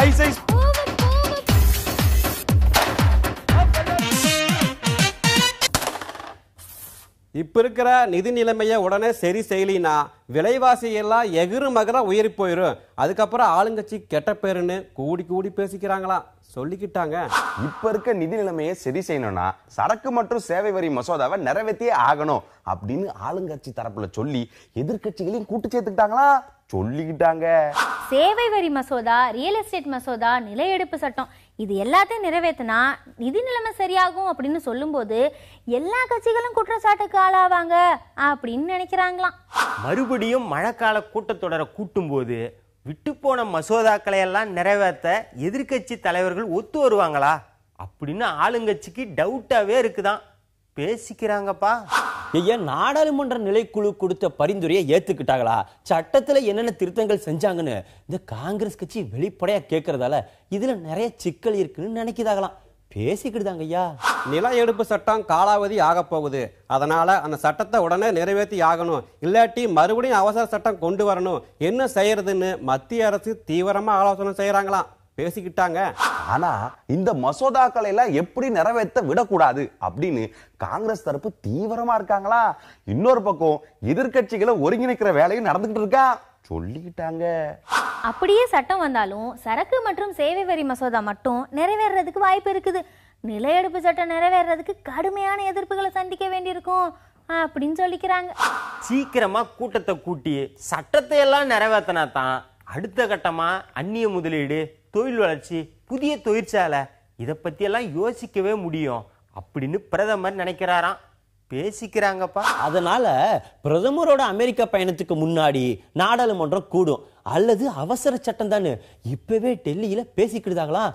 Ice ice. இப்ப இருக்கிற நிதி நிலைமையை உடனே சரி செய்யலினா விலைவாசி எல்லாம் எகிறு மகரா உயரி போயிடும். அதுக்கப்புறம் ஆளுங்கட்சி கெட்ட பேருன்னு கூடி கூடி பேசிக்கிறாங்களாம், சொல்லிக்கிட்டாங்க. இப்ப இருக்க நிதி நிலைமையை சரி செய்யணும்னா சரக்கு மற்றும் சேவை வரி மசோதாவை நிறைவேற்றியே ஆகணும் அப்படின்னு ஆளுங்கட்சி தரப்புல சொல்லி எதிர்கட்சிகளையும் கூட்டு சேர்த்துக்கிட்டாங்களா, சொல்லிக்கிட்டாங்க. சேவை வரி மசோதா, ரியல் எஸ்டேட் மசோதா, நில எடுப்பு சட்டம் இது எல்லாத்தையும் நிறைவேற்றினா நிதி நிலைமை சரியாகும் அப்படின்னு சொல்லும்போது எல்லா கட்சிகளும் குற்றச்சாட்டுக்கு ஆளாவாங்க அப்படின்னு நினைக்கிறாங்களாம். மறுபடியும் மழைக்கால கூட்டத்தொடரை கூட்டும் போது விட்டு போன மசோதாக்களை எல்லாம் நிறைவேற்ற எதிர்கட்சி தலைவர்கள் ஒத்து வருவாங்களா அப்படின்னு ஆளுங்கட்சிக்கு டவுட்டாவே இருக்குதான். பேசிக்கிறாங்கப்பா. ஐயா, நாடாளுமன்ற நிலைக்குழு கொடுத்த பரிந்துரையை ஏத்துக்கிட்டாங்களா? சட்டத்துல என்னென்ன திருத்தங்கள் செஞ்சாங்கன்னு இந்த காங்கிரஸ் கட்சி வெளிப்படையா கேட்கறதால இதுல நிறைய சிக்கல் இருக்குன்னு நினைக்கிறாங்களாம். பேசிக்கிட்டுதாங்க ஐயா. நில எடுப்பு சட்டம் காலாவதி ஆக போகுது. அதனால அந்த சட்டத்தை உடனே நிறைவேற்றி ஆகணும், இல்லாட்டி மறுபடியும் அவசர சட்டம் கொண்டு வரணும். என்ன செய்யறதுன்னு மத்திய அரசு தீவிரமா ஆலோசனை செய்யறாங்களாம், பேசிக்கிட்டாங்க. ஆனா இந்த மசோதாக்களை எல்லாம் எப்படி நிறைவேற்ற விடக்கூடாது அப்படின்னு காங்கிரஸ் தரப்பு தீவிரமா இருக்காங்களா. இன்னொரு பக்கம் எதிர்கட்சிகளை ஒருங்கிணைக்கிற வேலையும் நடந்துகிட்டு இருக்கா, சொல்லிக்கிட்டாங்க. அப்படியே சட்டம் வந்தாலும் சரக்கு மற்றும் சேவை வரி மசோதா மட்டும் நிறைவேறதுக்கு வாய்ப்பு இருக்குது. நில எடுப்பு சட்டம் நிறைவேறதுக்கு கடுமையான எதிர்ப்புகளை சந்திக்க வேண்டியிருக்கும் அப்படின்னு சொல்லிக்கிறாங்க. சீக்கிரமா கூட்டத்தை கூட்டி சட்டத்தை எல்லாம் நிறைவேற்றினா தான் அடுத்த கட்டமா அந்நிய முதலீடு, தொழில் வளர்ச்சி, புதிய தொழிற்சாலை இதை பத்தி எல்லாம் யோசிக்கவே முடியும் அப்படின்னு பிரதமர் நினைக்கிறாராம். பேசிக்கிறாங்கப்பா. அதனால பிரதமரோட அமெரிக்கா பயணத்துக்கு முன்னாடி நாடாளுமன்றம் கூடும் அல்லது அவசர சட்டம் தானே இப்பவே டெல்லியில பேசிக்கிட்டாங்களாம்.